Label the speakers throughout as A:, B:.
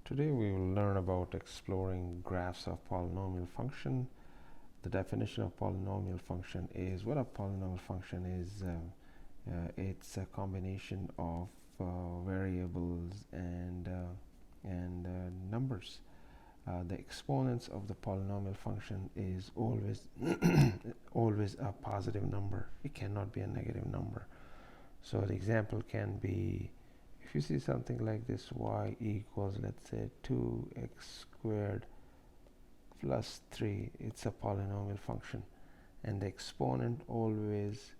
A: Today we will learn about exploring graphs of polynomial function. The definition of polynomial function is what a polynomial function is. It's a combination of variables and numbers. The exponents of the polynomial function is always always a positive number. It cannot be a negative number. So the example can be, if you see something like this, y equals, let's say, 2x squared plus 3, it's a polynomial function, and the exponent always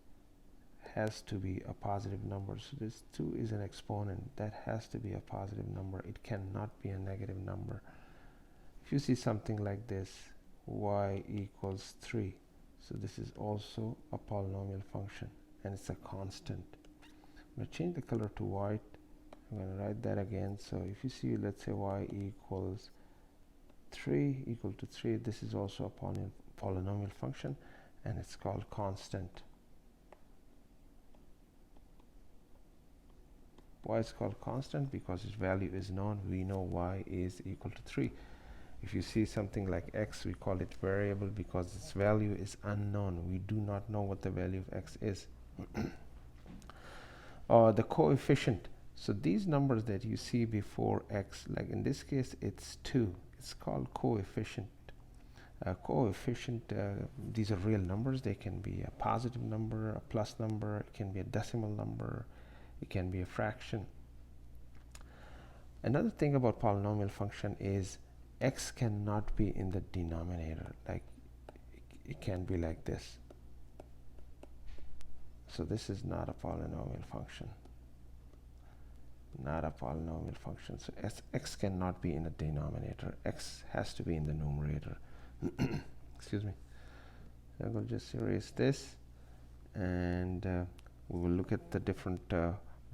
A: has to be a positive number. So this 2 is an exponent that has to be a positive number. It cannot be a negative number. If you see something like this, y equals 3, so this is also a polynomial function, and it's a constant. I'm going to change the color to white. I'm going to write that again. So if you see, let's say y equals 3 equal to 3, this is also a polynomial function, and it's called constant. Why it's called constant? Because its value is known. We know y is equal to 3. If you see something like x, we call it variable because its value is unknown. We do not know what the value of x is. The coefficient. So these numbers that you see before x, like in this case it's 2, it's called coefficient. These are real numbers. They can be a positive number, a plus number, it can be a decimal number, it can be a fraction. Another thing about polynomial function is x cannot be in the denominator. Like it can be like this. So this is not a polynomial function. Not a polynomial function. So x cannot be in the denominator. X has to be in the numerator. Excuse me. I will just erase this, and we will look at the different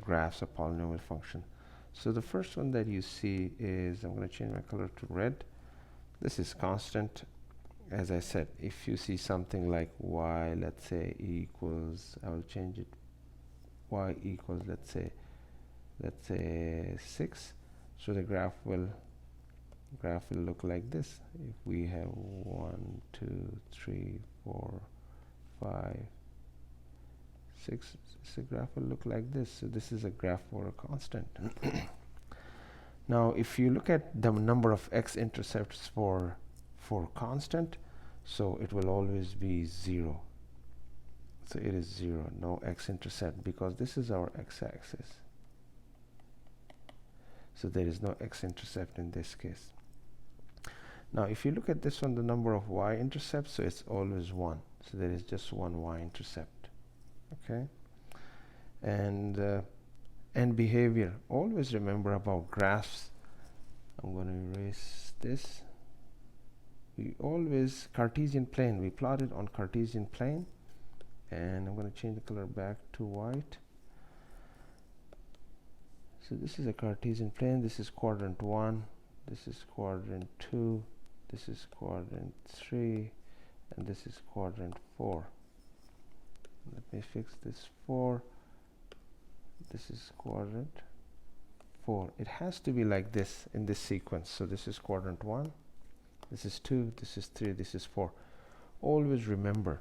A: graphs of polynomial function. So the first one that you see is, I'm going to change my color to red. This is constant. As I said, if you see something like y, let's say, equals, I will change it, y equals, let's say 6, so the graph will look like this. If we have 1, 2, 3, 4, 5, 6, the graph will look like this. So this is a graph for a constant. Now if you look at the number of x-intercepts for constant, so it will always be 0. So it is 0, no x-intercept, because this is our x-axis. So there is no x-intercept in this case. Now if you look at this one, the number of y-intercepts, so it's always 1. So there is just one y-intercept. Okay? And behavior. Always remember about graphs. I'm going to erase this. We always, Cartesian plane, we plot it on Cartesian plane, and I'm going to change the color back to white. So this is a Cartesian plane. This is quadrant 1, this is quadrant 2, this is quadrant 3, and this is quadrant 4. Let me fix this 4. This is quadrant 4. It has to be like this in this sequence. So this is quadrant 1, this is 2, this is 3, this is 4. Always remember,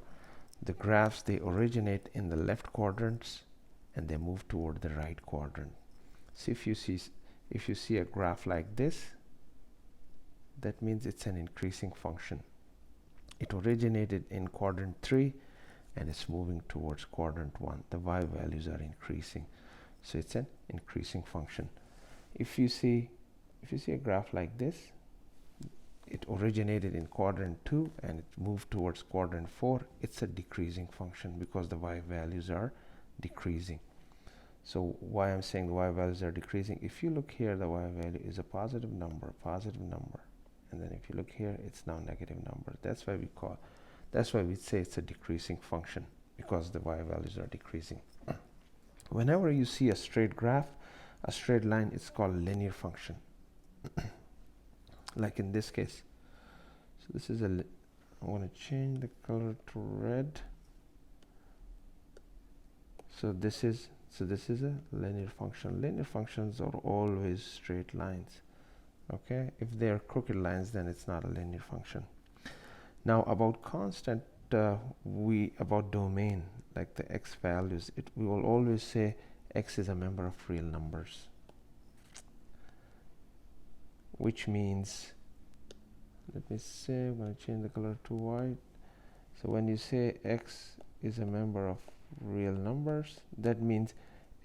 A: the graphs, they originate in the left quadrants and they move toward the right quadrant. So if you see a graph like this, that means it's an increasing function. It originated in quadrant 3 and it's moving towards quadrant 1. The y values are increasing, so it's an increasing function. If you see a graph like this, it originated in quadrant 2 and it moved towards quadrant 4, it's a decreasing function because the y values are decreasing. So why I'm saying the y values are decreasing, if you look here, the y value is a positive number, and then if you look here, it's now negative number. That's why we say it's a decreasing function, because the y values are decreasing. Whenever you see a straight graph, a straight line, it's called linear function. Like in this case. So this is I'm going to change the color to red. So this is a linear function. Linear functions are always straight lines. Okay, if they are crooked lines, then it's not a linear function. Now about constant, about domain, like the x values, we will always say x is a member of real numbers, which means, let me say, I'm going to change the color to white. So when you say x is a member of real numbers, that means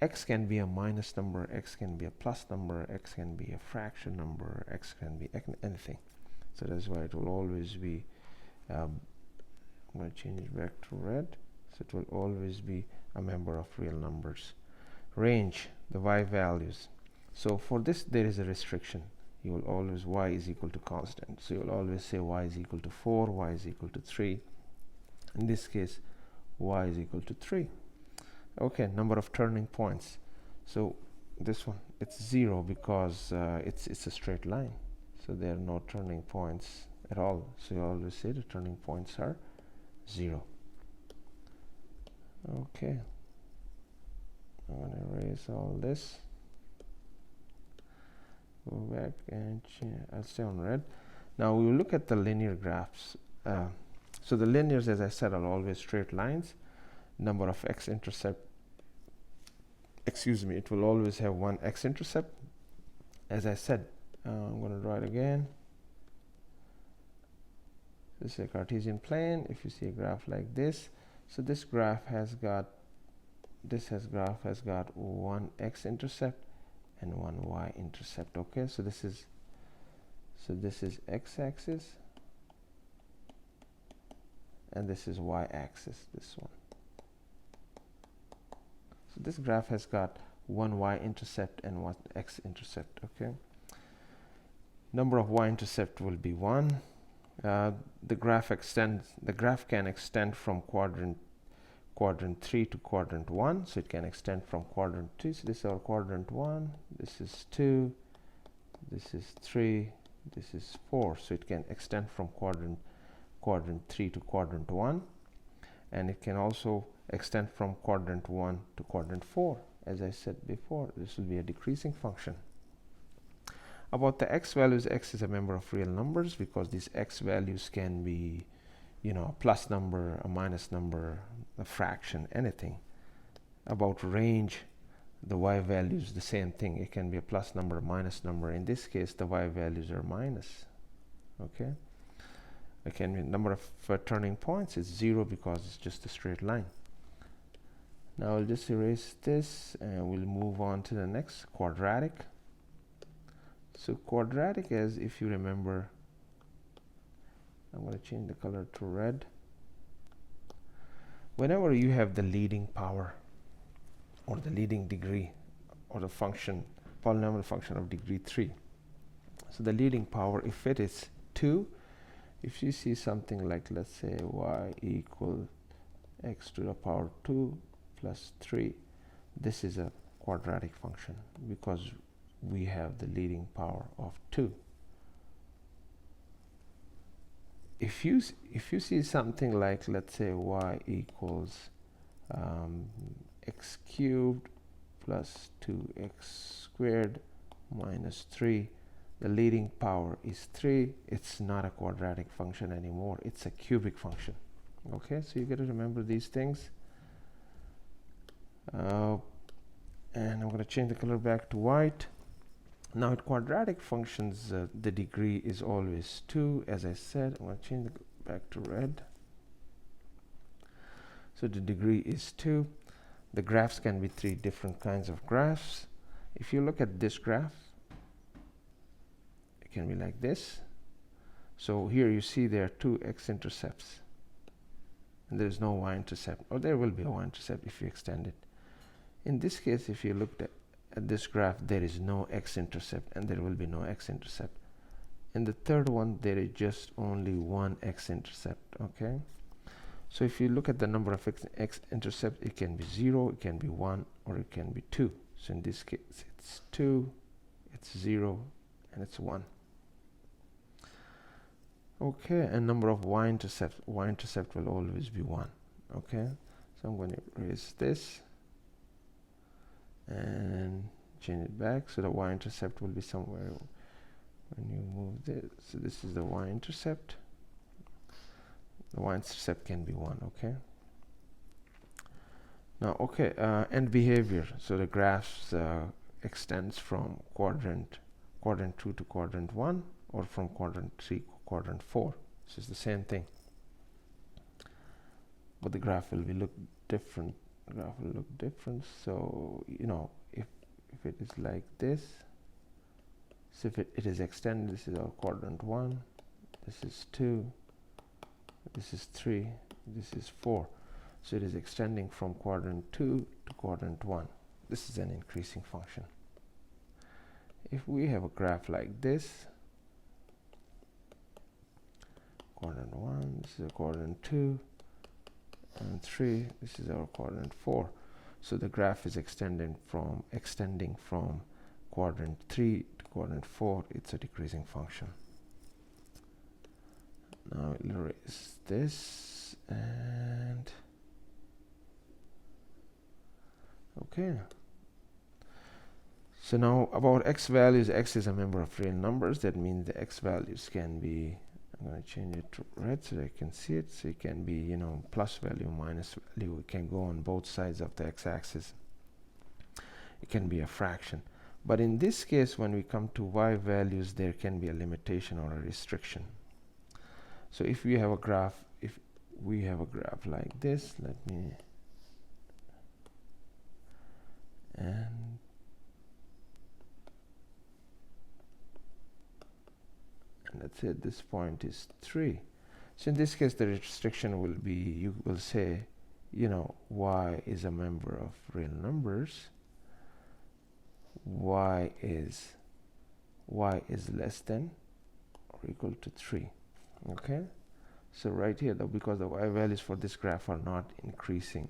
A: x can be a minus number, x can be a plus number, x can be a fraction number, x can be anything. So that's why it will always be, I'm going to change it back to red, so it will always be a member of real numbers. Range, the y values. So for this there is a restriction. You will always, y is equal to constant, so you will always say y is equal to 4, y is equal to 3. In this case, y is equal to 3. Okay, number of turning points. So this one, it's 0 because it's a straight line, so there are no turning points at all. So you always say the turning points are 0. Okay, I'm going to erase all this, go back, and I'll stay on red. Now we will look at the linear graphs. So the linears, as I said, are always straight lines. Number of x-intercept, excuse me, it will always have one x-intercept. As I said, I'm going to draw it again. This is a Cartesian plane. If you see a graph like this, so this graph has got, graph has got one x-intercept and one y-intercept. Okay, so this is x-axis, and this is y-axis, this one. So this graph has got one y-intercept and one x-intercept. Okay, number of y-intercept will be 1. The graph can extend from quadrant 3 to quadrant 1, so it can extend from quadrant 2. So this is our quadrant 1, this is 2, this is 3, this is 4. So it can extend from quadrant 3 to quadrant 1, and it can also extend from quadrant 1 to quadrant 4. As I said before, this will be a decreasing function. About the x values, x is a member of real numbers because these x values can be, you know, a plus number, a minus number, a fraction, anything. About range, the y values, the same thing. It can be a plus number, a minus number. In this case, the y values are minus. Okay. It can be number of turning points is 0 because it's just a straight line. Now I'll just erase this and we'll move on to the next, quadratic. So quadratic, as if you remember, I'm going to change the color to red. Whenever you have the leading power or the leading degree or the function, polynomial function of degree 3. So the leading power, if it is 2, if you see something like, let's say, y equal x to the power 2 plus 3, this is a quadratic function because we have the leading power of 2. If you see something like, let's say, y equals x cubed plus 2x squared minus 3, the leading power is 3, it's not a quadratic function anymore, it's a cubic function. Okay, so you got to remember these things. And I'm going to change the color back to white. Now at quadratic functions, the degree is always 2. As I said, I'm going to change it back to red. So the degree is 2. The graphs can be 3 different kinds of graphs. If you look at this graph, it can be like this. So here you see there are 2 x-intercepts, and there's no y-intercept, or there will be a y-intercept if you extend it. In this case, if you looked at this graph, there is no x-intercept and there will be no x-intercept. In the third one, there is just only one x-intercept. Okay, so if you look at the number of x-intercept, it can be 0, it can be 1, or it can be 2. So in this case, it's 2, it's 0, and it's 1. Okay, and number of y-intercept will always be 1. Okay, so I'm going to erase this and change it back, so the y-intercept will be somewhere when you move this, so this is the y-intercept. The y-intercept can be 1. Okay, now end behavior. So the graphs extends from quadrant 2 to quadrant 1, or from quadrant 3 to quadrant 4. This is the same thing, but the graph will be look different. So if it is like this, so if it is extended, this is our quadrant 1, this is 2, this is 3, this is 4. So it is extending from quadrant 2 to quadrant 1. This is an increasing function. If we have a graph like this, quadrant 1, this is a quadrant 2 and 3, this is our quadrant 4. So the graph is extending from quadrant 3 to quadrant 4. It's a decreasing function. Now I'll erase this, and okay. So now about x values, x is a member of real numbers. That means the x values can be, I'm going to change it to red so I can see it. So it can be, plus value, minus value. It can go on both sides of the x-axis. It can be a fraction. But in this case, when we come to y values, there can be a limitation or a restriction. So if we have a graph, like this, and let's say this point is 3. So in this case, the restriction will be, you will say, y is a member of real numbers. Y is less than or equal to 3. Okay, so right here, though, because the y values for this graph are not increasing,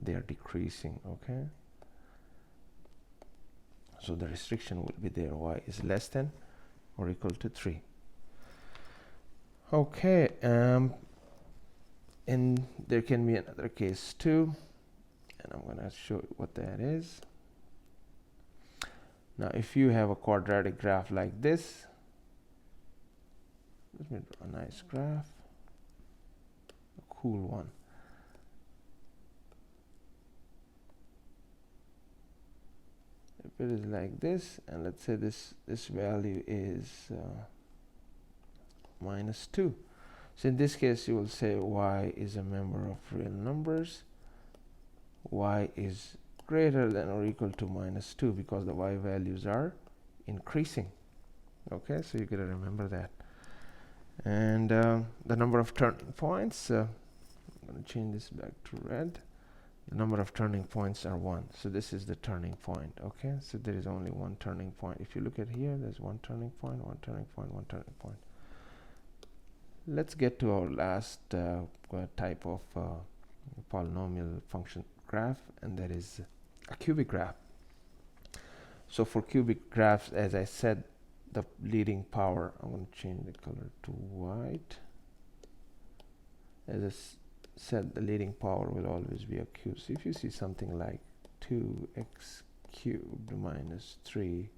A: they are decreasing. Okay, so the restriction will be there, y is less than or equal to 3. Okay, and there can be another case too, and I'm going to show you what that is. Now if you have a quadratic graph like this, let me draw a nice graph, a cool one. If it is like this, and let's say this value is -2. So in this case, you will say y is a member of real numbers. Y is greater than or equal to -2 because the y values are increasing. Okay, so you gotta remember that. And the number of turning points, I'm going to change this back to red. The number of turning points are 1. So this is the turning point. Okay, so there is only one turning point. If you look at here, there's one turning point, one turning point, one turning point. Let's get to our last type of polynomial function graph, and that is a cubic graph. So for cubic graphs, as I said, the leading power, I'm going to change the color to white. As I said, the leading power will always be a cube. So if you see something like 2x cubed minus 3,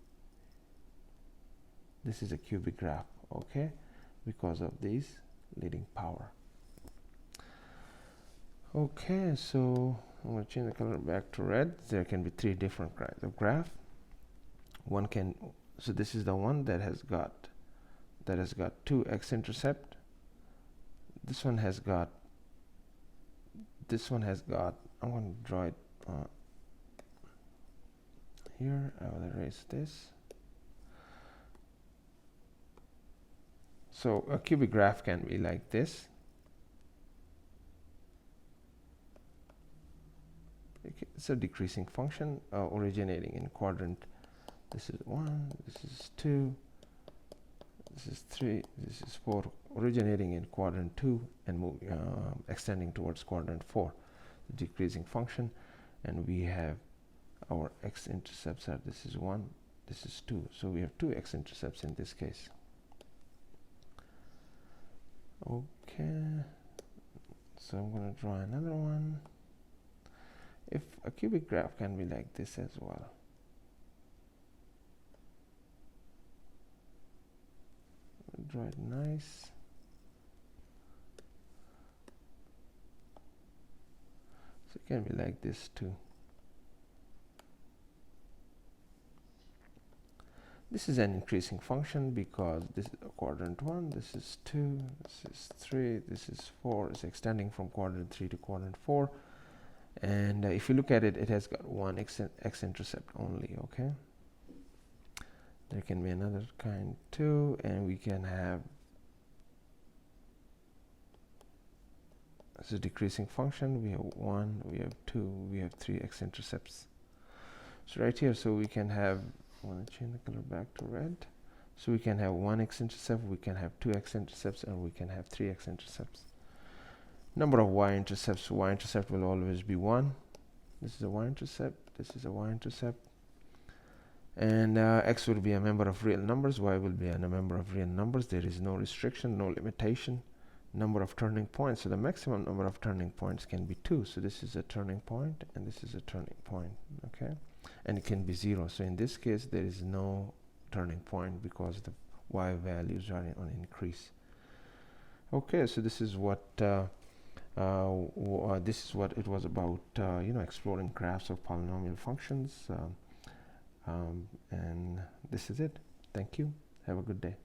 A: this is a cubic graph, okay, because of these leading power. Okay, so I'm going to change the color back to red. There can be 3 different kinds of graph. One can, so this is the one that has got 2 x-intercept. This one has got, I'm going to draw it here. I will erase this. So a cubic graph can be like this. It's a decreasing function originating in quadrant. This is 1, this is 2, this is 3, this is 4, originating in quadrant 2 and extending towards quadrant 4. The decreasing function, and we have our x-intercepts are, this is 1, this is 2. So we have 2 x-intercepts in this case. Okay, so I'm going to draw another one. If a cubic graph can be like this as well. draw it nice. So it can be like this too. This is an increasing function because this is quadrant 1, this is 2, this is 3, this is 4. It's extending from quadrant 3 to quadrant 4. And if you look at it, it has got one x-intercept only, okay? There can be another kind too, and we can have, this is a decreasing function. We have 1, we have 2, we have 3 x-intercepts. So right here, so we can have, I want to change the color back to red. So we can have 1 x-intercept, we can have 2 x-intercepts, and we can have 3 x-intercepts. Number of y-intercepts, y-intercept will always be 1. This is a y-intercept, this is a y-intercept. And x will be a member of real numbers, y will be a member of real numbers. There is no restriction, no limitation. Number of turning points, so the maximum number of turning points can be 2. So this is a turning point, and this is a turning point, okay? And it can be 0. So in this case, there is no turning point because the y values are on increase. Okay, so this is what this is what it was about, exploring graphs of polynomial functions, and this is it. Thank you. Have a good day.